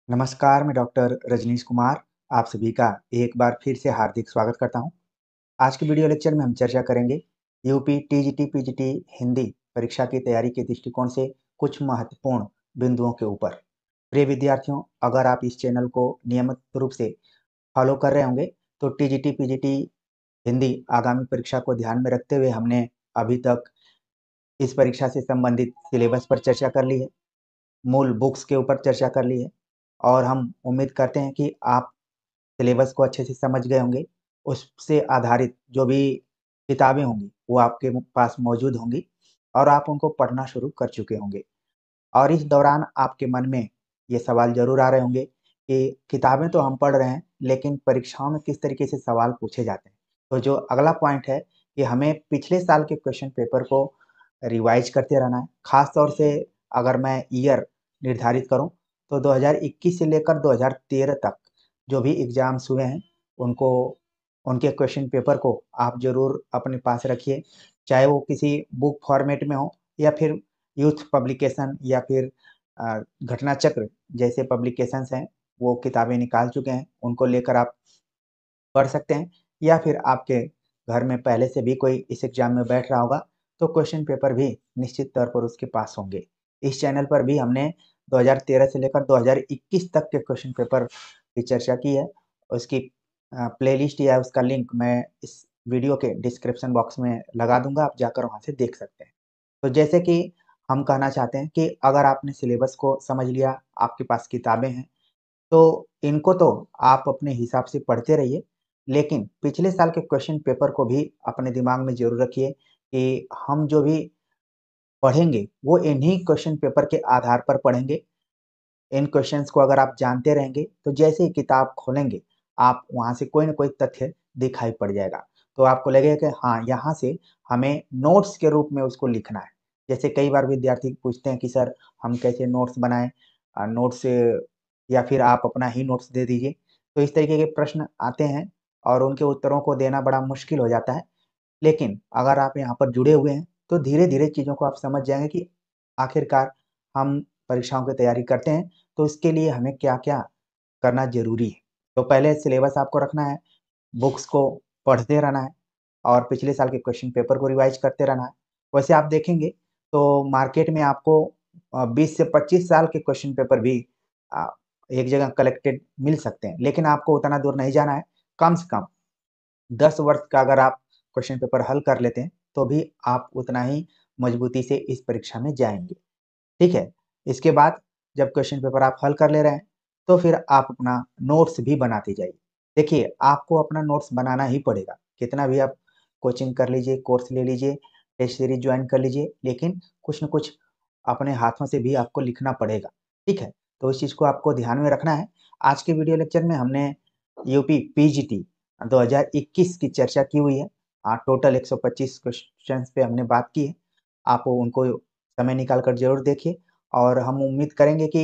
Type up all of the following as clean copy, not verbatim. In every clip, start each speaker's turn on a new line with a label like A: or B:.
A: नमस्कार, मैं डॉक्टर रजनीश कुमार आप सभी का एक बार फिर से हार्दिक स्वागत करता हूं। आज के वीडियो लेक्चर में हम चर्चा करेंगे यूपी, टीजीटी, पीजीटी हिंदी परीक्षा की तैयारी के दृष्टिकोण से कुछ महत्वपूर्ण बिंदुओं के ऊपर। प्रिय विद्यार्थियों, अगर आप इस चैनल को नियमित रूप से फॉलो कर रहे होंगे तो टीजीटी, पीजीटी हिंदी आगामी परीक्षा को ध्यान में रखते हुए हमने अभी तक इस परीक्षा से संबंधित सिलेबस पर चर्चा कर ली है, मूल बुक्स के ऊपर चर्चा कर ली है और हम उम्मीद करते हैं कि आप सिलेबस को अच्छे से समझ गए होंगे। उससे आधारित जो भी किताबें होंगी वो आपके पास मौजूद होंगी और आप उनको पढ़ना शुरू कर चुके होंगे। और इस दौरान आपके मन में ये सवाल ज़रूर आ रहे होंगे कि किताबें तो हम पढ़ रहे हैं, लेकिन परीक्षाओं में किस तरीके से सवाल पूछे जाते हैं। तो जो अगला पॉइंट है कि हमें पिछले साल के क्वेश्चन पेपर को रिवाइज करते रहना है। ख़ास तौर से अगर मैं ईयर निर्धारित करूँ तो 2021 से लेकर 2013 तक जो भी एग्ज़ाम्स हुए हैं उनको उनके क्वेश्चन पेपर को आप ज़रूर अपने पास रखिए। चाहे वो किसी बुक फॉर्मेट में हो या फिर यूथ पब्लिकेशन या फिर घटना चक्र जैसे पब्लिकेशंस हैं, वो किताबें निकाल चुके हैं, उनको लेकर आप पढ़ सकते हैं। या फिर आपके घर में पहले से भी कोई इस एग्जाम में बैठ रहा होगा तो क्वेश्चन पेपर भी निश्चित तौर पर उसके पास होंगे। इस चैनल पर भी हमने 2013 से लेकर 2021 तक के क्वेश्चन पेपर की चर्चा की है। उसकी प्लेलिस्ट या उसका लिंक मैं इस वीडियो के डिस्क्रिप्शन बॉक्स में लगा दूंगा, आप जाकर वहां से देख सकते हैं। तो जैसे कि हम कहना चाहते हैं कि अगर आपने सिलेबस को समझ लिया, आपके पास किताबें हैं, तो इनको तो आप अपने हिसाब से पढ़ते रहिए, लेकिन पिछले साल के क्वेश्चन पेपर को भी अपने दिमाग में ज़रूर रखिए कि हम जो भी पढ़ेंगे, वो इन्हीं क्वेश्चन पेपर के आधार पर पढ़ेंगे। इन क्वेश्चंस को अगर आप जानते रहेंगे, तो जैसे ही किताब खोलेंगे, आप वहाँ से कोई न कोई तथ्य दिखाई पड़ जाएगा। तो आपको लगेगा कि हाँ, यहाँ से हमें नोट्स के रूप में उसको लिखना है। जैसे कई बार विद्यार्थी पूछते हैं कि सर हम कैसे नोट्स बनाएँ? नोट्स या फिर आप अपना ही नोट्स दे दीजिए। तो इस तरीके के प्रश्न आते हैं और उनके उत्तरों को देना बड़ा मुश्किल हो जाता है। लेकिन अगर आप यहाँ पर जुड़े हुए हैं, तो धीरे-धीरे चीज़ों को आप समझ जाएँगे कि आखिरकार हम परीक्षाओं की तैयारी करते हैं, तो इसके लिए हमें क्या-क्या करना ज़रूरी है। तो पहले सिलेबस आपको रखना है, बुक्स को पढ़ते रहना है और पिछले साल के क्वेश्चन पेपर को रिवाइज़ करते रहना है। वैसे आप देखेंगे तो मार्केट में आपको 20 से 25 साल के क्वेश्चन पेपर भी अ, एक जगह कलेक्टेड मिल सकते हैं, लेकिन आपको उतना दूर नहीं जाना है। कम से कम 10 वर्ष का अगर आप क्वेश्चन पेपर हल कर लेते हैं, तो भी आप उतना ही मजबूती से इस परीक्षा में जाएँगे, ठीक है? इसके बाद जब क्वेश्चन पेपर आप हल कर ले रहे हैं, तो फिर आप अपना नोट्स भी बनाते जाइए। देखिए, आपको अपना नोट्स बनाना ही पड़ेगा, कितना भी आप कोचिंग कर लीजिए, कोर्स ले लीजिए, टेस्ट सीरीज़ जॉइन कर लीजिए, लेकिन कुछ न कुछ अपने हाथों से भी आपको लिखना पड़ेगा, ठीक है? तो इस चीज़ को आपको ध्यान में रखना है। आज के वीडियो लेक्चर में हमने यूपी पीजीटी 2021 की चर्चा की हुई है। टोटल 125 क्वेश्चंस पे हमने बात की है। आप उनको समय निकाल कर ज़रूर देखिए और हम उम्मीद करेंगे कि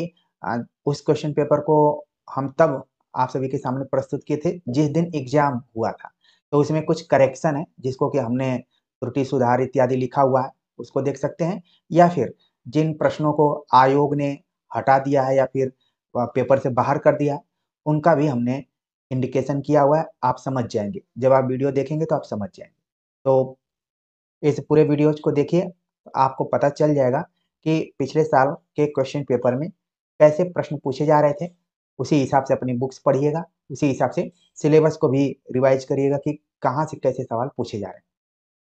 A: उस क्वेश्चन पेपर को हम तब आप सभी के सामने प्रस्तुत किए थे जिस दिन एग्ज़ाम हुआ था। तो उसमें कुछ करेक्शन है जिसको कि हमने त्रुटि सुधार इत्यादि लिखा हुआ है, उसको देख सकते हैं। या फिर जिन प्रश्नों को आयोग ने हटा दिया है या फिर पेपर से बाहर कर दिया है, उनका भी हमने इंडिकेशन किया हुआ है, आप समझ जाएँगे। जब आप वीडियो देखेंगे तो आप समझ जाएँगे। तो इस पूरे वीडियोज़ को देखिए, आपको पता चल जाएगा कि पिछले साल के क्वेश्चन पेपर में कैसे प्रश्न पूछे जा रहे थे। उसी हिसाब से अपनी बुक्स पढ़िएगा, उसी हिसाब से सिलेबस को भी रिवाइज़ करिएगा कि कहाँ से कैसे सवाल पूछे जा रहे हैं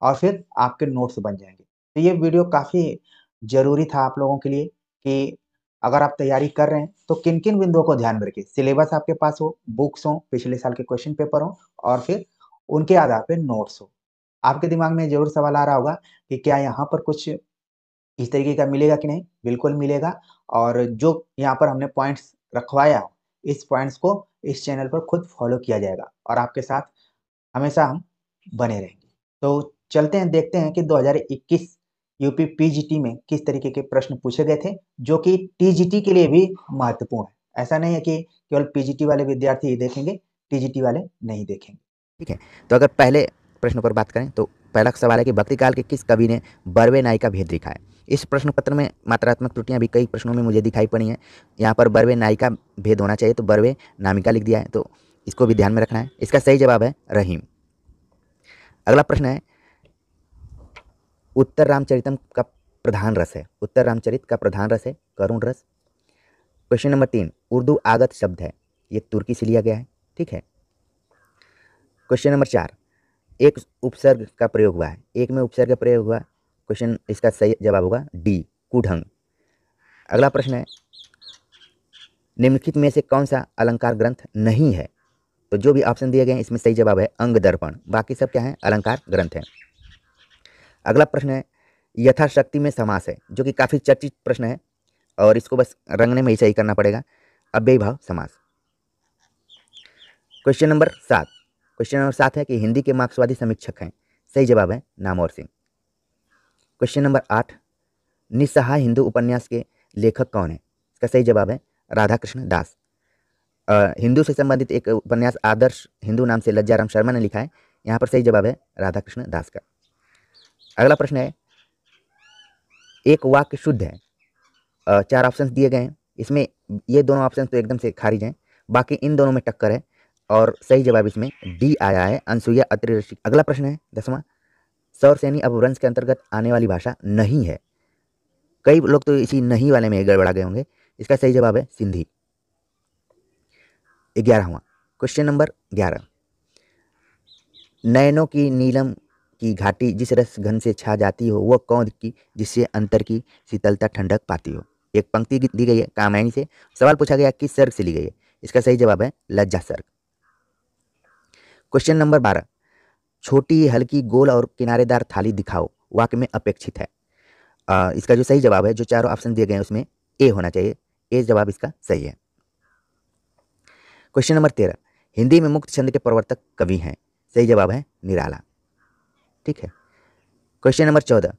A: और फिर आपके नोट्स बन जाएँगे। तो ये वीडियो काफ़ी ज़रूरी था आप लोगों के लिए कि अगर आप तैयारी कर रहे हैं, तो किन-किन बिंदुओं को ध्यान में रखिए। सिलेबस आपके पास हो, बुक्स हों, पिछले साल के क्वेश्चन पेपर हों और फिर उनके आधार पे नोट्स हो। आपके दिमाग में ज़रूर सवाल आ रहा होगा कि क्या यहाँ पर कुछ इस तरीके का मिलेगा कि नहीं? बिल्कुल मिलेगा और जो यहाँ पर हमने पॉइंट्स रखवाया हो, इस पॉइंट्स को इस चैनल पर खुद फॉलो किया जाएगा और आपके साथ हमेशा हम बने रहेंगे। तो चलते हैं, देखते हैं कि 2021 यूपी पीजीटी में किस तरीके के प्रश्न पूछे गए थे, जो कि टीजीटी के लिए भी महत्वपूर्ण है। ऐसा नहीं है कि केवल पीजीटी वाले विद्यार्थी ही देखेंगे, टीजीटी वाले नहीं देखेंगे।
B: ठीक है। तो अगर पहले प्रश्न पर बात करें तो पहला सवाल है कि भक्ति काल के किस कवि ने बरवे नाई का भेद लिखा है? इस प्रश्न पत्र में मात्रात्मक त्रुटियां भी कई प्रश्नों में मुझे दिखाई पड़ी हैं। यहाँ पर बर्वे नायिका भेद होना चाहिए, तो बर्वे नामिका लिख दिया है, तो इसको भी ध्यान में रखना है। इसका सही जवाब है रहीम। अगला प्रश्न है, उत्तर रामचरितम का प्रधान रस है। उत्तर रामचरित का प्रधान रस है करुण रस। क्वेश्चन नंबर 3, उर्दू आगत शब्द है, ये तुर्की से लिया गया है, ठीक है। क्वेश्चन नंबर 4, एक उपसर्ग का प्रयोग हुआ है, एक में उपसर्ग का प्रयोग हुआ। क्वेश्चन, इसका सही जवाब होगा डी, कुढंग। अगला प्रश्न है, निम्नलिखित में से कौन सा अलंकार ग्रंथ नहीं है? तो जो भी ऑप्शन दिए गए हैं इसमें सही जवाब है अंग दर्पण, बाकी सब क्या है? अलंकार ग्रंथ है। अगला प्रश्न है, यथाशक्ति में समास है, जो कि काफी चर्चित प्रश्न है और इसको बस रंगने में ही सही करना पड़ेगा। अव्ययीभाव समास। क्वेश्चन नंबर 7 है कि हिंदी के मार्क्सवादी समीक्षक हैं, सही जवाब है नामवर सिंह। क्वेश्चन नंबर 8, निस्सहाय हिंदू उपन्यास के लेखक कौन है? इसका सही जवाब है राधा कृष्ण दास। हिंदू से संबंधित एक उपन्यास आदर्श हिंदू नाम से लज्जाराम शर्मा ने लिखा है, यहाँ पर सही जवाब है राधा कृष्ण दास का। अगला प्रश्न है, एक वाक्य शुद्ध है, 4 ऑप्शन दिए गए हैं, इसमें ये दोनों ऑप्शन तो एकदम से खारिज हैं, बाकी इन दोनों में टक्कर है और सही जवाब इसमें डी आया है, अनसुईया अत्रि ऋषि। अगला प्रश्न है 10वां, सौरसेनी अपभ्रंश के अंतर्गत आने वाली भाषा नहीं है। कई लोग तो इसी नहीं वाले में गड़बड़ा गए होंगे, इसका सही जवाब है सिंधी। 11वां, क्वेश्चन नंबर 11, नयनों की नीलम की घाटी जिस रस घन से छा जाती हो, वह कौन की जिससे अंतर की शीतलता ठंडक पाती हो। एक पंक्ति दी गई है कामायनी से, सवाल पूछा गया किस सर्ग से ली गई है, इसका सही जवाब है लज्जा सर्ग। क्वेश्चन नंबर 12, छोटी हल्की गोल और किनारेदार थाली दिखाओ, वाक्य में अपेक्षित है। इसका जो सही जवाब है, जो चारों ऑप्शन दिए गए हैं उसमें ए होना चाहिए, ए जवाब इसका सही है। क्वेश्चन नंबर 13, हिंदी में मुक्त छंद के प्रवर्तक कवि हैं, सही जवाब है निराला, ठीक है। क्वेश्चन नंबर 14,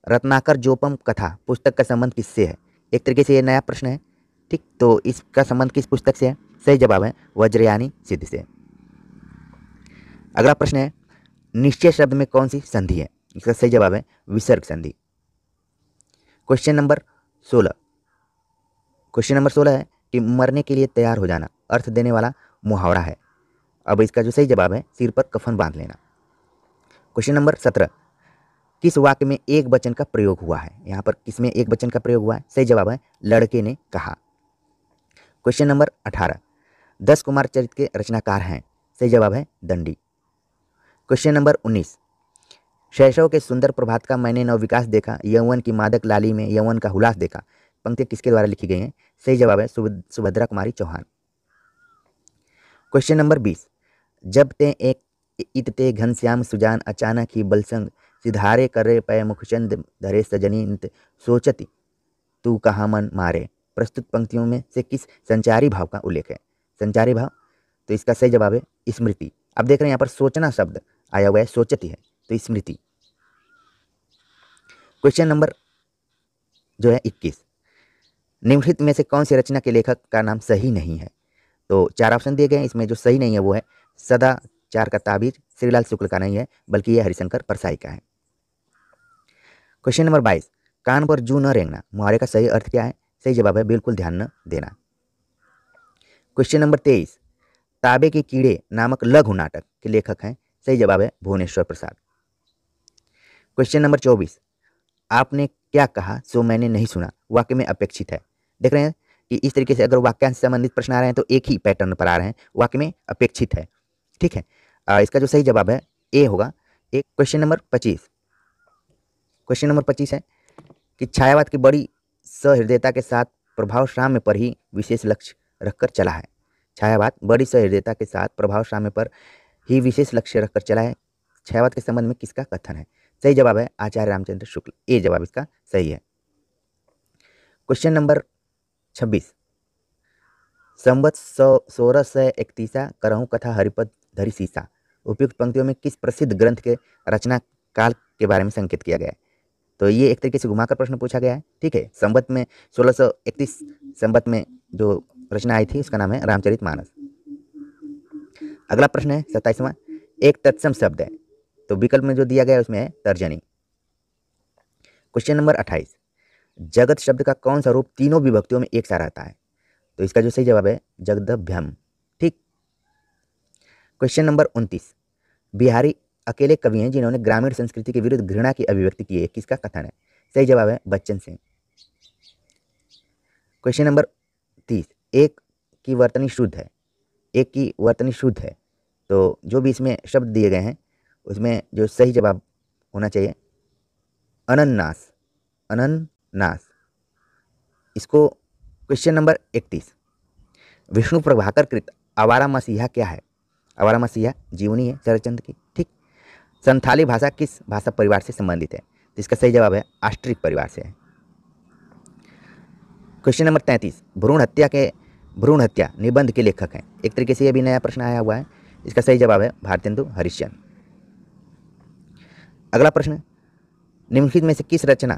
B: रत्नाकर जोपम कथा पुस्तक का संबंध किससे है? एक तरीके से ये नया प्रश्न है, ठीक, तो इसका संबंध किस पुस्तक से है? सही जवाब है वज्रयानी सिद्ध से। अगला प्रश्न है, निश्चय शब्द में कौन सी संधि है? इसका सही जवाब है विसर्ग संधि। क्वेश्चन नंबर 16 है कि मरने के लिए तैयार हो जाना अर्थ देने वाला मुहावरा है। अब इसका जो सही जवाब है सिर पर कफन बांध लेना। क्वेश्चन नंबर 17, किस वाक्य में एक वचन का प्रयोग हुआ है? यहाँ पर किसमें एक वचन का प्रयोग हुआ है? सही जवाब है लड़के ने कहा। क्वेश्चन नंबर 18, 10 कुमार चरित्र के रचनाकार हैं, सही जवाब है दंडी। क्वेश्चन नंबर 19, शैशव के सुंदर प्रभात का मैंने नवविकास देखा, यौवन की मादक लाली में यौवन का हुलास देखा, पंक्ति किसके द्वारा लिखी गई हैं? सही जवाब है सुभद्रा कुमारी चौहान। क्वेश्चन नंबर 20, जब ते एक इतते घनश्याम सुजान अचानक ही बलसंग सिधारे करे पय मुखचंद धरे सजनी नित सोचती तू कहाँ मन मारे, प्रस्तुत पंक्तियों में से किस संचारी भाव का उल्लेख है? संचारी भाव, तो इसका सही जवाब है स्मृति। अब देख रहे हैं यहाँ पर सोचना शब्द आया हुआ है, सोचती है, तो स्मृति। क्वेश्चन नंबर जो है 21, निम्नलिखित में से कौन सी रचना के लेखक का नाम सही नहीं है? तो 4 ऑप्शन दिए गए हैं, इसमें जो सही नहीं है वो है सदाचार का ताबीज, श्रीलाल शुक्ल का नहीं है, बल्कि यह हरिशंकर परसाई का है। क्वेश्चन नंबर 22, कान पर जू न रेंगना मुहावरे का सही अर्थ क्या है? सही जवाब है बिल्कुल ध्यान न देना। क्वेश्चन नंबर 23, ताबे के कीड़े नामक लघु नाटक के लेखक हैं, सही जवाब है भुवनेश्वर प्रसाद। क्वेश्चन नंबर 24, आपने क्या कहा सो मैंने नहीं सुना, वाक्य में अपेक्षित है। देख रहे हैं कि इस तरीके से अगर वाक्यांश से संबंधित प्रश्न आ रहे हैं तो एक ही पैटर्न पर आ रहे हैं, वाक्य में अपेक्षित है, ठीक है। इसका जो सही जवाब है ए होगा। एक क्वेश्चन नंबर 25 है कि छायावाद की बड़ी सहृदयता के साथ प्रभावसाम्य पर ही विशेष लक्ष्य रखकर चला है। छायावाद बड़ी सहृदयता के साथ प्रभावसाम्य पर ही विशेष लक्ष्य रखकर चला है, छायावाद के संबंध में किसका कथन है? सही जवाब है आचार्य रामचंद्र शुक्ल, ए जवाब इसका सही है। क्वेश्चन नंबर 26, संवत 1631 करहूँ कथा हरिपद धरी सीसा, उपयुक्त पंक्तियों में किस प्रसिद्ध ग्रंथ के रचना काल के बारे में संकेत किया गया है? तो ये एक तरीके से घुमाकर प्रश्न पूछा गया है, ठीक है। संवत में 1631 संवत में जो रचना आई थी उसका नाम है रामचरितमानस। अगला प्रश्न है 27वां, एक तत्सम शब्द है, तो विकल्प में जो दिया गया है उसमें है तर्जनी। क्वेश्चन नंबर 28, जगत शब्द का कौन सा रूप तीनों विभक्तियों में एक सा रहता है? तो इसका जो सही जवाब है जगदभ्यम। ठीक। क्वेश्चन नंबर 29, बिहारी अकेले कवि हैं जिन्होंने ग्रामीण संस्कृति के विरुद्ध घृणा की अभिव्यक्ति की है, किसका कथन है? सही जवाब है बच्चन सिंह। क्वेश्चन नंबर 30, एक की वर्तनी शुद्ध है, एक की वर्तनी शुद्ध है, तो जो भी इसमें शब्द दिए गए हैं उसमें जो सही जवाब होना चाहिए अनन्नास, अनन्नास। इसको क्वेश्चन नंबर 31, विष्णु प्रभाकर कृत आवारा मसीहा क्या है? आवारा मसीहा जीवनी है शरदचंद्र की। ठीक। संथाली भाषा किस भाषा परिवार से संबंधित है? तो इसका सही जवाब है आस्ट्रिक परिवार से है। क्वेश्चन नंबर 33, भ्रूण हत्या निबंध के लेखक हैं। एक तरीके से यह भी नया प्रश्न आया हुआ है, इसका सही जवाब है भारतेंदु हरिश्चंद्र। अगला प्रश्न, निम्नलिखित में से किस रचना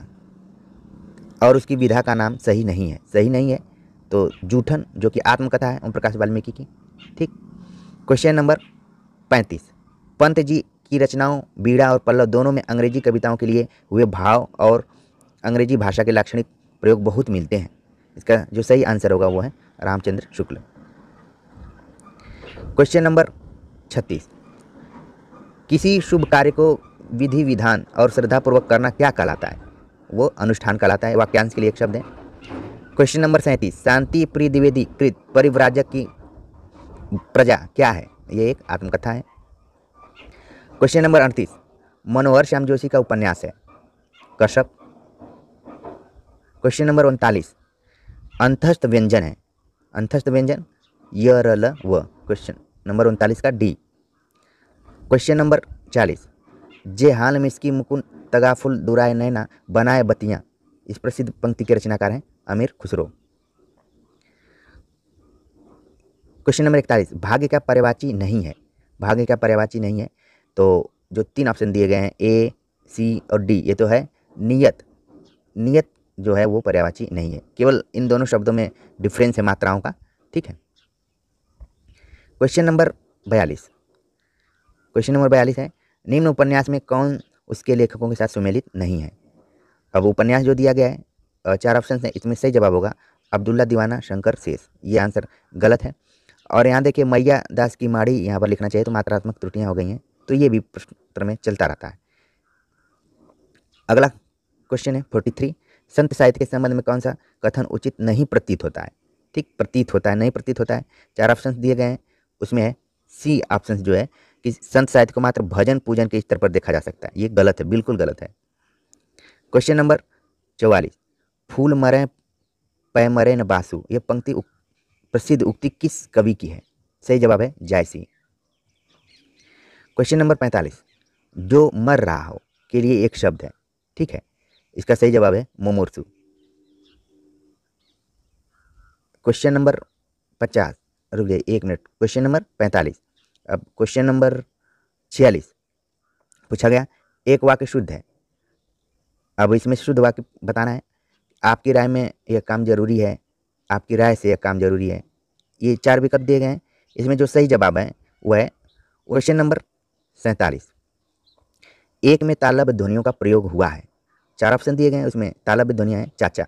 B: और उसकी विधा का नाम सही नहीं है? सही नहीं है तो जूठन जो कि आत्मकथा है ओम प्रकाश वाल्मीकि की। ठीक। क्वेश्चन नंबर 35, पंत जी की रचनाओं बीड़ा और पल्लव दोनों में अंग्रेजी कविताओं के लिए हुए भाव और अंग्रेजी भाषा के लाक्षणिक प्रयोग बहुत मिलते हैं। इसका जो सही आंसर होगा वो है रामचंद्र शुक्ल। क्वेश्चन नंबर 36, किसी शुभ कार्य को विधि विधान और श्रद्धापूर्वक करना क्या कहलाता है? वो अनुष्ठान कहलाता है। वाक्यांश के लिए एक शब्द है। क्वेश्चन नंबर 37, शांति प्रिय द्विवेदी कृत परिव्राजक की प्रजा क्या है? ये एक आत्मकथा है। क्वेश्चन नंबर 38, मनोहर श्याम जोशी का उपन्यास है कश्यप। क्वेश्चन नंबर 39, अंतस्थ व्यंजन है, अंतस्थ व्यंजन य र ल व। क्वेश्चन नंबर 39 का डी। क्वेश्चन नंबर 40, जे हाल मिसकी मुकुंद तगाफुल दुराय नैना बनाए बतियाँ, इस प्रसिद्ध पंक्ति के रचनाकार हैं अमीर खुसरो। क्वेश्चन नंबर 41, भाग्य का पर्यायवाची नहीं है, भाग्य का पर्यायवाची नहीं है, तो जो 3 ऑप्शन दिए गए हैं ए सी और डी, ये तो है नियत, नियत जो है वो पर्यायवाची नहीं है, केवल इन दोनों शब्दों में डिफरेंस है मात्राओं का। ठीक है। क्वेश्चन नंबर 42, क्वेश्चन नंबर 42 है, निम्न उपन्यास में कौन उसके लेखकों के साथ सुमेलित नहीं है? अब उपन्यास जो दिया गया है 4 ऑप्शन है, इसमें सही जवाब होगा अब्दुल्ला दीवाना शंकर शेष। ये आंसर गलत है। और यहाँ देखिए मैया दास की माड़ी यहाँ पर लिखना चाहिए, तो मात्रात्मक त्रुटियाँ हो गई हैं, तो ये भी प्रश्न उत्तर में चलता रहता है। अगला क्वेश्चन है 43, संत साहित्य के संबंध में कौन सा कथन उचित नहीं प्रतीत होता है? ठीक, प्रतीत होता है, नहीं प्रतीत होता है। 4 ऑप्शन दिए गए हैं, उसमें है सी ऑप्शन जो है कि संत साहित्य को मात्र भजन पूजन के स्तर पर देखा जा सकता है। ये गलत है, बिल्कुल गलत है। क्वेश्चन नंबर 44, फूल मरे पै मरे न बासु, यह पंक्ति प्रसिद्ध उक्ति किस कवि की है? सही जवाब है जायसी। क्वेश्चन नंबर 45, जो मर रहा हो के लिए एक शब्द है। ठीक है, इसका सही जवाब है मुमूर्षु। क्वेश्चन नंबर 50, रुक जाइए 1 मिनट, क्वेश्चन नंबर 45। अब क्वेश्चन नंबर 46 पूछा गया, एक वाक्य शुद्ध है। अब इसमें शुद्ध वाक्य बताना है। आपकी राय में यह काम जरूरी है, आपकी राय से यह काम जरूरी है। ये 4 विकल्प दिए गए हैं, इसमें जो सही जवाब है वह है क्वेश्चन नंबर 47, एक में तालब्य ध्वनियों का प्रयोग हुआ है। 4 ऑप्शन दिए गए हैं, उसमें तालब्य ध्वनियाँ हैं चाचा।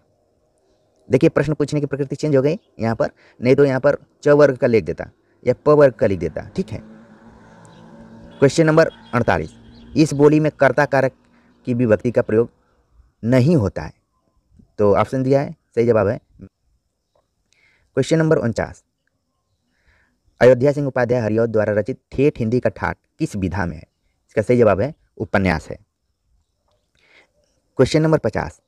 B: देखिए प्रश्न पूछने की प्रकृति चेंज हो गई यहाँ पर, नहीं तो यहाँ पर च वर्ग का लिख देता या प वर्ग का लिख देता। ठीक है। क्वेश्चन नंबर 48, इस बोली में कर्ता कारक की विभक्ति का प्रयोग नहीं होता है, तो ऑप्शन दिया है, सही जवाब है। क्वेश्चन नंबर 49, अयोध्या सिंह उपाध्याय हरिऔध द्वारा रचित ठेठ हिंदी का ठाठ किस विधा में है? इसका सही जवाब है उपन्यास है। क्वेश्चन नंबर 50,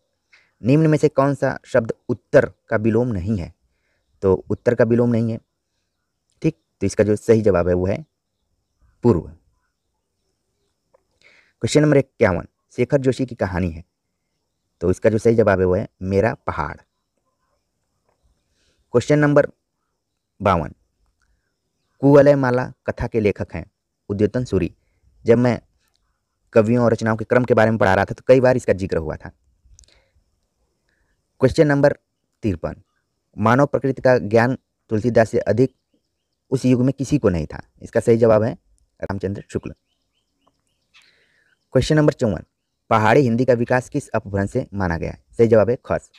B: निम्न में से कौन सा शब्द उत्तर का विलोम नहीं है? तो उत्तर का विलोम नहीं है। ठीक, तो इसका जो सही जवाब है वो है पूर्व। क्वेश्चन नंबर 51, शेखर जोशी की कहानी है, तो इसका जो सही जवाब है वो है मेरा पहाड़। क्वेश्चन नंबर 52, कुवलय माला कथा के लेखक हैं उद्योतन सूरी। जब मैं कवियों और रचनाओं के क्रम के बारे में पढ़ा रहा था तो कई बार इसका जिक्र हुआ था। क्वेश्चन नंबर 53, मानव प्रकृति का ज्ञान तुलसीदास से अधिक उस युग में किसी को नहीं था। इसका सही जवाब है रामचंद्र शुक्ल। क्वेश्चन नंबर 54, पहाड़ी हिंदी का विकास किस अपभ्रंश से माना गया है? सही जवाब है खस।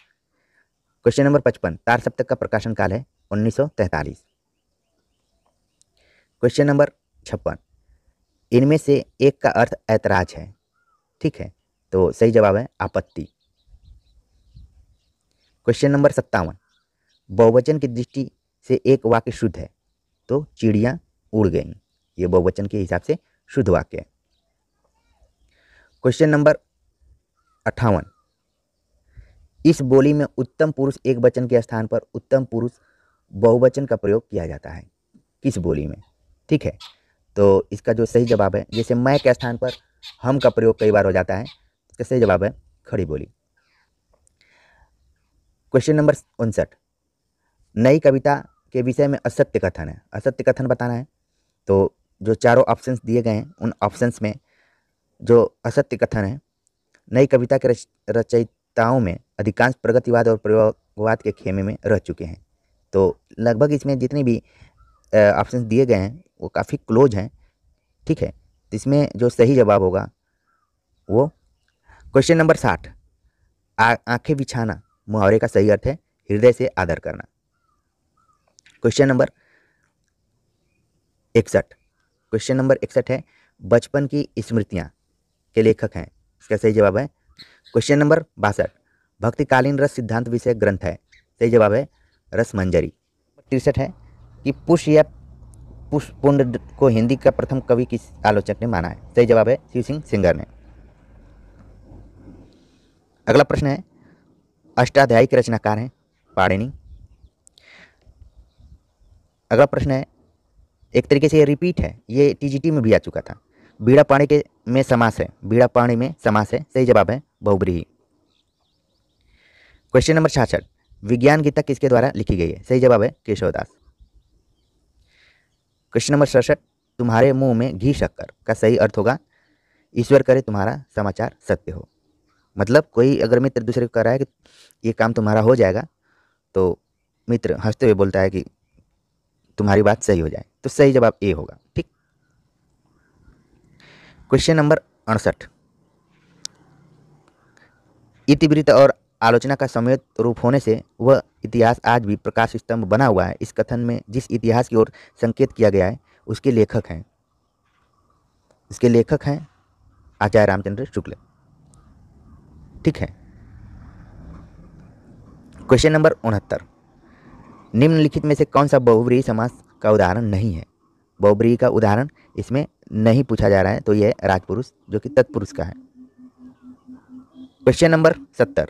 B: क्वेश्चन नंबर 55, तार सप्तक का प्रकाशन काल है 1943। क्वेश्चन नंबर 56, इनमें से एक का अर्थ ऐतराज है, ठीक है, तो सही जवाब है आपत्ति। क्वेश्चन नंबर 57, बहुवचन की दृष्टि से एक वाक्य शुद्ध है, तो चिड़िया उड़ गई, ये बहुवचन के हिसाब से शुद्ध वाक्य है। क्वेश्चन नंबर 58, इस बोली में उत्तम पुरुष एक वचन के स्थान पर उत्तम पुरुष बहुवचन का प्रयोग किया जाता है, किस बोली में? ठीक है, तो इसका जो सही जवाब है, जैसे मैं के स्थान पर हम का प्रयोग कई बार हो जाता है, इसका सही जवाब है खड़ी बोली। क्वेश्चन नंबर 59, नई कविता के विषय में असत्य कथन है, असत्य कथन बताना है, तो जो चारों ऑप्शंस दिए गए हैं उन ऑप्शंस में जो असत्य कथन है, नई कविता के रचयिताओं में अधिकांश प्रगतिवाद और प्रयोगवाद के खेमे में रह चुके हैं, तो लगभग इसमें जितने भी ऑप्शंस दिए गए हैं वो काफ़ी क्लोज हैं, ठीक है, तो इसमें जो सही जवाब होगा वो क्वेश्चन नंबर 60, आंखें बिछाना मुहावरे का सही अर्थ है हृदय से आदर करना। क्वेश्चन नंबर 61, क्वेश्चन नंबर 61 है बचपन की स्मृतियां के लेखक हैं, इसका सही जवाब है क्वेश्चन नंबर 62, भक्तिकालीन रस सिद्धांत विषय ग्रंथ है, सही जवाब है रसमंजरी। 63 है कि पुष्प या पुष्पुंड को हिंदी का प्रथम कवि किस आलोचक ने माना है, सही जवाब है शिव सिंह सेंगर ने। अगला प्रश्न है अष्टाध्यायी के रचनाकार हैं पाणिनि। अगला प्रश्न है एक तरीके से ये रिपीट है, ये टीजीटी में भी आ चुका था, बीड़ा पाणी के में समास है, बीड़ा पाणी में समास है, सही जवाब है बहुब्रीहि। क्वेश्चन नंबर 66, विज्ञान गीता किसके द्वारा लिखी गई है, सही जवाब है केशवदास। क्वेश्चन नंबर 67, तुम्हारे मुंह में घी शक्कर का सही अर्थ होगा ईश्वर करे तुम्हारा समाचार सत्य हो, मतलब कोई अगर मित्र दूसरे को कह रहा है कि ये काम तुम्हारा हो जाएगा, तो मित्र हंसते हुए बोलता है कि तुम्हारी बात सही हो जाए, तो सही जवाब ए होगा, ठीक। क्वेश्चन नंबर 68, इतिवृत्त और आलोचना का संयुक्त रूप होने से वह इतिहास आज भी प्रकाश स्तंभ बना हुआ है, इस कथन में जिस इतिहास की ओर संकेत किया गया है उसके लेखक हैं, इसके लेखक हैं आचार्य रामचंद्र शुक्ल, ठीक है। क्वेश्चन नंबर 69, निम्नलिखित में से कौन सा बहुव्रीहि समास का उदाहरण नहीं है, बहुव्रीहि का उदाहरण इसमें नहीं पूछा जा रहा है, तो यह राजपुरुष जो कि तत्पुरुष का है। क्वेश्चन नंबर 70,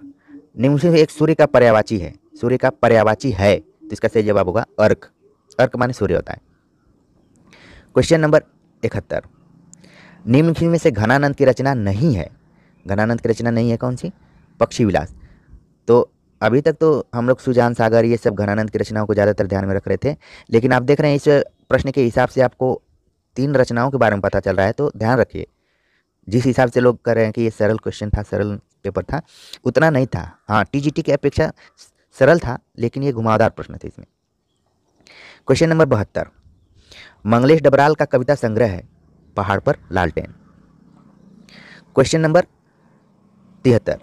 B: निम्न से एक सूर्य का पर्यायवाची है, सूर्य का पर्यायवाची है, तो इसका सही जवाब होगा अर्क, अर्क माने सूर्य होता है। क्वेश्चन नंबर 71, निम्नलिखित में से घनानंद की रचना नहीं है, घनानंद की रचना नहीं है कौन सी, पक्षी विलास, तो अभी तक तो हम लोग सुजान सागर ये सब घनानंद की रचनाओं को ज़्यादातर ध्यान में रख रहे थे, लेकिन आप देख रहे हैं इस प्रश्न के हिसाब से आपको 3 रचनाओं के बारे में पता चल रहा है, तो ध्यान रखिए, जिस हिसाब से लोग कर रहे हैं कि ये सरल क्वेश्चन था, सरल पेपर था, उतना नहीं था, हाँ टीजीटी की अपेक्षा सरल था, लेकिन ये घुमावदार प्रश्न थे इसमें। क्वेश्चन नंबर 72, मंगलेश डबराल का कविता संग्रह है पहाड़ पर लालटेन। क्वेश्चन नंबर 73,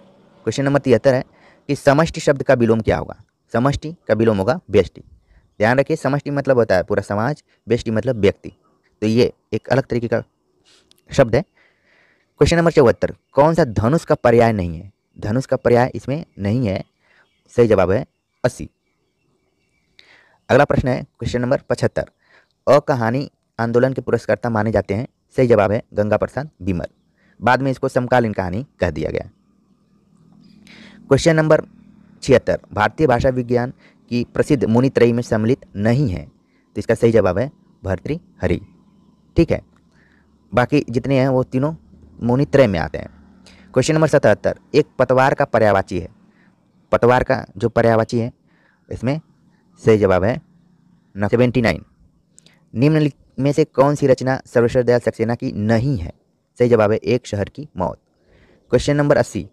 B: क्वेश्चन नंबर 73 है कि समष्टि शब्द का विलोम क्या होगा, समष्टि का विलोम होगा व्यष्टि, ध्यान रखिए समष्टि मतलब होता है पूरा समाज, व्यष्टि मतलब व्यक्ति, तो ये एक अलग तरीके का शब्द है। क्वेश्चन नंबर 74, कौन सा धनुष का पर्याय नहीं है, धनुष का पर्याय इसमें नहीं है, सही जवाब है 80। अगला प्रश्न है क्वेश्चन नंबर 75, अकहानी आंदोलन के पुरस्कर्ता माने जाते हैं, सही जवाब है गंगा प्रसाद बिमल, बाद में इसको समकालीन कहानी कह दिया गया। क्वेश्चन नंबर 76, भारतीय भाषा विज्ञान की प्रसिद्ध मुनित्रयी में सम्मिलित नहीं है, तो इसका सही जवाब है भर्तृहरि, ठीक है, बाकी जितने हैं वो तीनों मुनित्रय में आते हैं। क्वेश्चन नंबर 77, एक पतवार का पर्यायवाची है, पतवार का जो पर्यायवाची है इसमें सही जवाब है 79। निम्न में से कौन सी रचना सर्वेश्वर दयाल सक्सेना की नहीं है, सही जवाब है एक शहर की मौत। क्वेश्चन नंबर 80,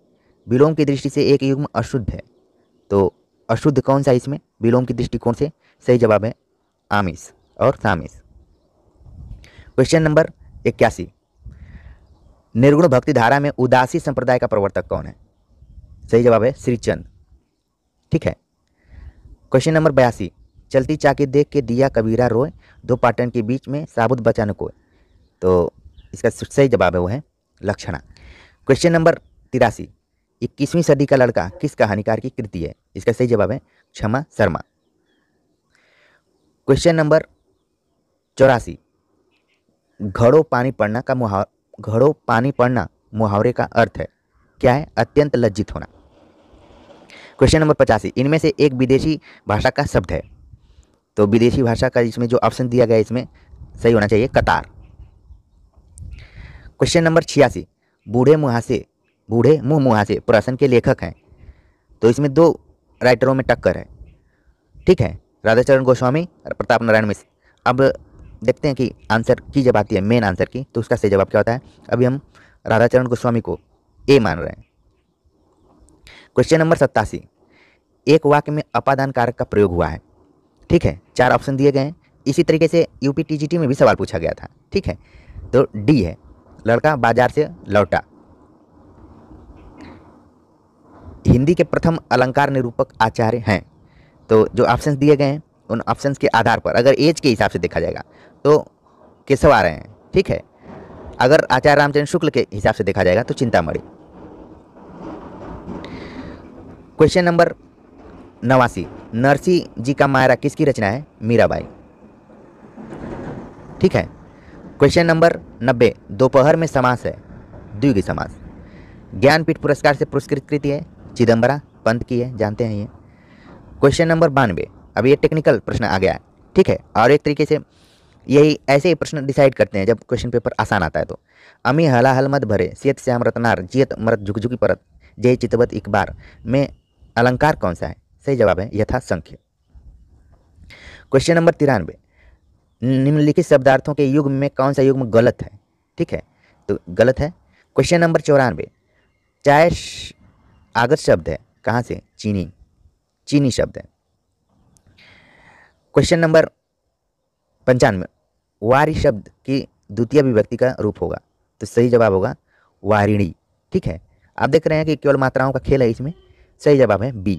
B: विलोम की दृष्टि से एक युग्म अशुद्ध है, तो अशुद्ध कौन सा इसमें विलोम की दृष्टिकोण से, सही जवाब है आमिष और सामिष। क्वेश्चन नंबर 81, निर्गुण भक्ति धारा में उदासी संप्रदाय का प्रवर्तक कौन है? सही जवाब है श्रीचंद। ठीक है। क्वेश्चन नंबर 82, चलती चाकी देख के दिया कबीरा रोए, दो पाटन के बीच में साबुत बचा न कोय। तो इसका सही जवाब है वो है लक्षणा। क्वेश्चन नंबर 83, 21वीं सदी का लड़का किस कहानीकार की कृति है? इसका सही जवाब है क्षमा शर्मा। क्वेश्चन नंबर 84, घड़ो पानी पड़ना मुहावरे का अर्थ है क्या है? अत्यंत लज्जित होना। क्वेश्चन नंबर 85, इनमें से एक विदेशी भाषा का शब्द है। तो विदेशी भाषा का इसमें जो ऑप्शन दिया गया है इसमें सही होना चाहिए कतार। क्वेश्चन नंबर 86, बूढ़े मुंह मुहासे प्रहसन के लेखक हैं। तो इसमें दो राइटरों में टक्कर है। ठीक है, राधाचरण गोस्वामी और प्रताप नारायण मिश्र। अब देखते हैं कि आंसर की जब आती है मेन आंसर की तो उसका सही जवाब क्या होता है। अभी हम राधाचरण गोस्वामी को ए मान रहे हैं। क्वेश्चन नंबर 87, एक वाक्य में अपादान कारक का प्रयोग हुआ है। ठीक है, 4 ऑप्शन दिए गए हैं। इसी तरीके से यूपी टीजीटी में भी सवाल पूछा गया था। ठीक है, तो डी है, लड़का बाजार से लौटा। हिंदी के प्रथम अलंकार निरूपक आचार्य हैं। तो जो ऑप्शंस दिए गए हैं उन ऑप्शंस के आधार पर अगर एज के हिसाब से देखा जाएगा तो केशव आ रहे हैं। ठीक है, अगर आचार्य रामचंद्र शुक्ल के हिसाब से देखा जाएगा तो चिंतामणि। क्वेश्चन नंबर 89, नरसी जी का मायरा किसकी रचना है? मीराबाई। ठीक है। क्वेश्चन नंबर 90, दोपहर में समास है द्विगु समास। ज्ञानपीठ पुरस्कार से पुरस्कृत कृति है चिदम्बरा पंत की है, जानते हैं ये। क्वेश्चन नंबर 92, अब ये टेक्निकल प्रश्न आ गया है। ठीक है, और एक तरीके से यही ऐसे ही प्रश्न डिसाइड करते हैं जब क्वेश्चन पेपर आसान आता है। तो अमी हला हल मत भरे सियत श्याम रतनार जियत मरत झुकझुकी परत जय चितवत एक बार में अलंकार कौन सा है? सही जवाब है यथा संख्य। क्वेश्चन नंबर 93, निम्नलिखित शब्दार्थों के युग्म में कौन सा युग्म गलत है? ठीक है, तो गलत है। क्वेश्चन नंबर 94, चाय आगत शब्द है कहाँ से? चीनी शब्द है। क्वेश्चन नंबर 95, वारी शब्द की द्वितीय विभक्ति का रूप होगा। तो सही जवाब होगा वारिणी। ठीक है, आप देख रहे हैं कि केवल मात्राओं का खेल है इसमें। सही जवाब है बी।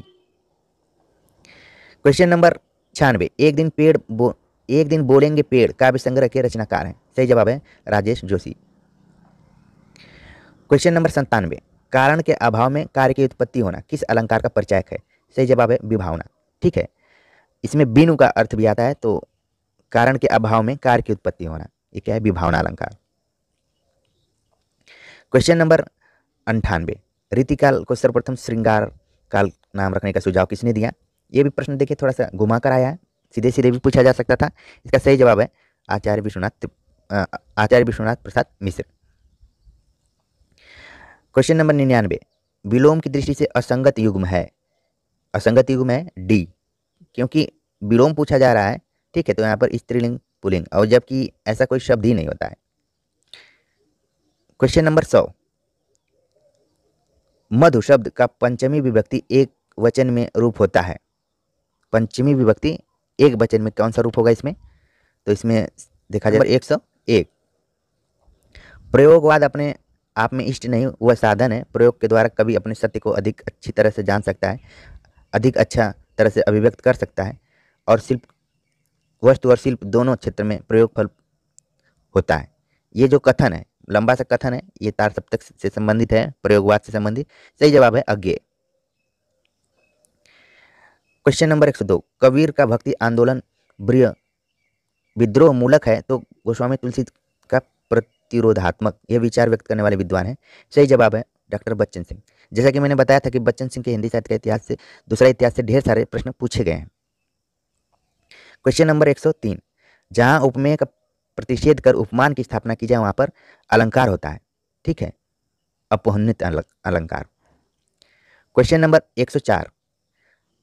B: क्वेश्चन नंबर 96, एक दिन बोलेंगे पेड़ काव्य संग्रह के रचनाकार हैं। सही जवाब है राजेश जोशी। क्वेश्चन नंबर 97, कारण के अभाव में कार्य की उत्पत्ति होना किस अलंकार का परिचायक है? सही जवाब है विभावना। ठीक है, इसमें बिनु का अर्थ भी आता है। तो कारण के अभाव में कार्य की उत्पत्ति होना, ये क्या है? विभावना अलंकार। क्वेश्चन नंबर 98, रीतिकाल को सर्वप्रथम श्रृंगार काल नाम रखने का सुझाव किसने दिया? ये भी प्रश्न देखिए थोड़ा सा घुमा कर आया है, सीधे सीधे भी पूछा जा सकता था। इसका सही जवाब है आचार्य विश्वनाथ प्रसाद मिश्र। क्वेश्चन नंबर 99, विलोम की दृष्टि से असंगत युग्म है डी, क्योंकि विलोम पूछा जा रहा है। ठीक है, तो यहाँ पर स्त्रीलिंग पुल्लिंग और जबकि ऐसा कोई शब्द ही नहीं होता है। क्वेश्चन नंबर 100, मधु शब्द का पंचमी विभक्ति एक वचन में रूप होता है। पंचमी विभक्ति एक वचन में कौन सा रूप होगा इसमें? तो इसमें देखा जाए 101, प्रयोगवाद अपने आप में इष्ट नहीं, वह साधन है। प्रयोग के द्वारा कभी अपने सत्य को अधिक अच्छी तरह से जान सकता है, अधिक अच्छा तरह से अभिव्यक्त कर सकता है, और शिल्प वस्तु और शिल्प दोनों क्षेत्र में प्रयोग फल होता है। ये जो कथन है, लंबा सा कथन है, ये तार सप्तक से संबंधित है, प्रयोगवाद से संबंधित। सही जवाब है अज्ञेय। क्वेश्चन नंबर 102, कबीर का भक्ति आंदोलन विद्रोह मूलक है तो गोस्वामी तुलसी का प्रतिरोधात्मक, यह विचार व्यक्त करने वाले विद्वान हैं। सही जवाब है डॉक्टर बच्चन सिंह। जैसा कि मैंने बताया था कि बच्चन सिंह के हिंदी साहित्य का इतिहास से दूसरा इतिहास से ढेर सारे प्रश्न पूछे गए हैं। क्वेश्चन नंबर 103, जहां उपमेय का प्रतिषेध कर उपमान की स्थापना की जाए वहां पर अलंकार होता है। ठीक है, अपौहनित अलंकार। क्वेश्चन नंबर 104,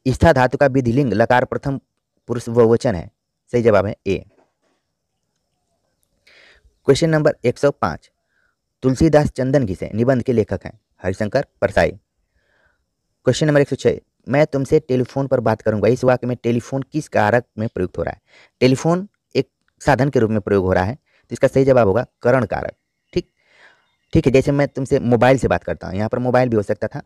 B: स्था धातु का विधिलिंग लकार प्रथम पुरुष बहुवचन है। सही जवाब है ए। क्वेश्चन नंबर 105, तुलसीदास चंदन घिसे निबंध के लेखक हैं हरिशंकर परसाई। क्वेश्चन नंबर 106, मैं तुमसे टेलीफोन पर बात करूंगा, इस वाक्य में टेलीफोन किस कारक में प्रयुक्त हो रहा है? टेलीफोन एक साधन के रूप में प्रयोग हो रहा है, तो इसका सही जवाब होगा करण कारक। ठीक, ठीक है, जैसे मैं तुमसे मोबाइल से बात करता हूँ, यहाँ पर मोबाइल भी हो सकता था,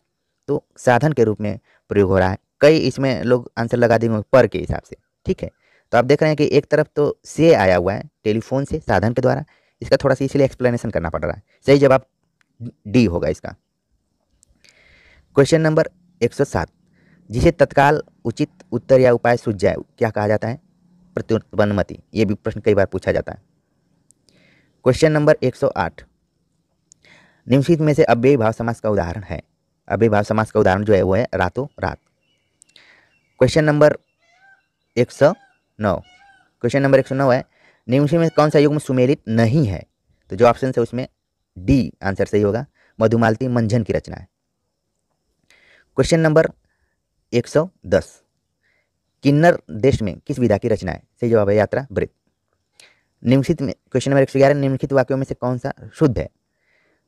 B: तो साधन के रूप में प्रयोग हो रहा है। कई इसमें लोग आंसर लगा देंगे पर के हिसाब से। ठीक है, तो आप देख रहे हैं कि एक तरफ तो से आया हुआ है टेलीफोन से, साधन के द्वारा, इसका थोड़ा सा इसलिए एक्सप्लेनेशन करना पड़ रहा है। सही जवाब डी होगा इसका। क्वेश्चन नंबर 107, जिसे तत्काल उचित उत्तर या उपाय सूझ जाए क्या कहा जाता है? प्रत्युत्पन्नमति। ये भी प्रश्न कई बार पूछा जाता है। क्वेश्चन नंबर 108, निम्नलिखित में से अव्ययी भाव समास का उदाहरण है। अव्ययी भाव समास का उदाहरण जो है वो है रातों रात। क्वेश्चन नंबर 109, क्वेश्चन नंबर 109 है, निम्नलिखित में कौन सा युग्म सुमेलित नहीं है? तो जो ऑप्शन है उसमें डी आंसर सही होगा, मधुमालती मंझन की रचना है। क्वेश्चन नंबर 110, किन्नर देश में किस विधा की रचना है? सही जवाब है यात्रा वृत्त। निम्नलिखित में क्वेश्चन नंबर 111, निम्नलिखित वाक्यों में से कौन सा शुद्ध है?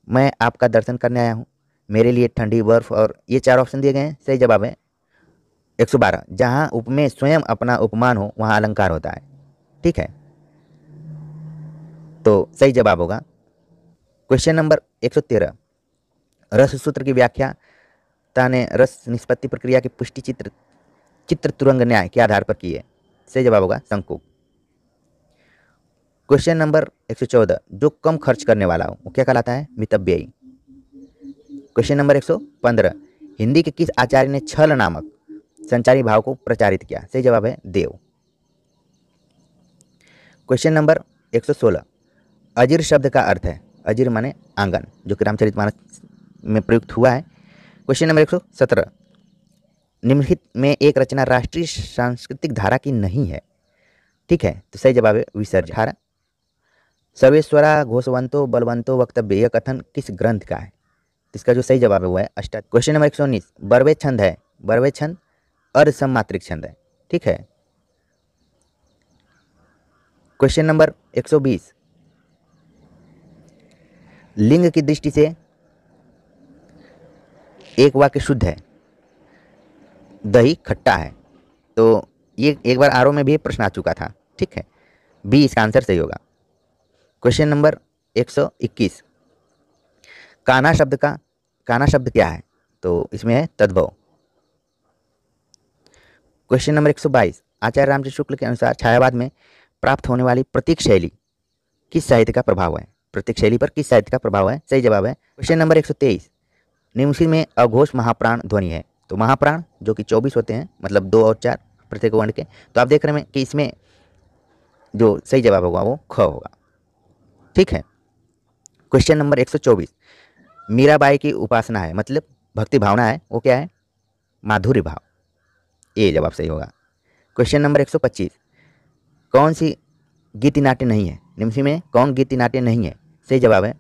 B: मैं आपका दर्शन करने आया हूँ, मेरे लिए ठंडी बर्फ, और ये चार ऑप्शन दिए गए हैं। सही जवाब है 112, जहाँ उपमेय स्वयं अपना उपमान हो वहाँ अलंकार होता है। ठीक है, तो सही जवाब होगा। क्वेश्चन नंबर 113, रस सूत्र की व्याख्या ने रस निष्पत्ति प्रक्रिया की पुष्टि चित्र तुरंग न्याय के आधार पर की है। सही जवाब होगा संकुक। क्वेश्चन नंबर 114, जो कम खर्च करने वाला हो वो क्या कहलाता है? मितव्ययी। क्वेश्चन नंबर 115, हिंदी के किस आचार्य ने छल नामक संचारी भाव को प्रचारित किया? सही जवाब है देव। क्वेश्चन नंबर 116, अजीर शब्द का अर्थ है? अजीर माने आंगन, जो कि रामचरितमानस में प्रयुक्त हुआ है। क्वेश्चन नंबर 117, निम्नलिखित में एक रचना राष्ट्रीय सांस्कृतिक धारा की नहीं है। ठीक है, तो सही जवाब है विसर्ज धारा। सर्वेश्वरा घोषवंतो बलवंतो वक्तव्य, यह कथन किस ग्रंथ का है? इसका जो सही जवाब है वो है अष्टाध्यायी। क्वेश्चन नंबर 119, बरवे छंद है? बरवे छंद अर्धसममात्रिक छंद है। ठीक है। क्वेश्चन नंबर 120, लिंग की दृष्टि से एक वाक्य शुद्ध है, दही खट्टा है। तो ये एक बार आरओ में भी प्रश्न आ चुका था। ठीक है, बी इसका आंसर सही होगा। क्वेश्चन नंबर 121, कान्हा शब्द क्या है? तो इसमें है तद्भव। क्वेश्चन नंबर 122, आचार्य रामचंद्र शुक्ल के अनुसार छायावाद में प्राप्त होने वाली प्रतीक शैली किस साहित्य का प्रभाव है? प्रतीक शैली पर किस साहित्य का प्रभाव है? सही जवाब है। क्वेश्चन नंबर 123, निम्नलिखित में अघोष महाप्राण ध्वनि है? तो महाप्राण जो कि 24 होते हैं, मतलब 2 और 4 प्रत्येक वर्ण के। तो आप देख रहे हैं कि इसमें जो सही जवाब होगा वो ख होगा। ठीक है। क्वेश्चन नंबर 124, मीराबाई की उपासना है, मतलब भक्ति भावना है, वो क्या है? माधुर्य भाव। ये जवाब सही होगा। क्वेश्चन नंबर 125, कौन सी गीति नाट्य नहीं है? निम्न में कौन गीति नाट्य नहीं है? सही जवाब है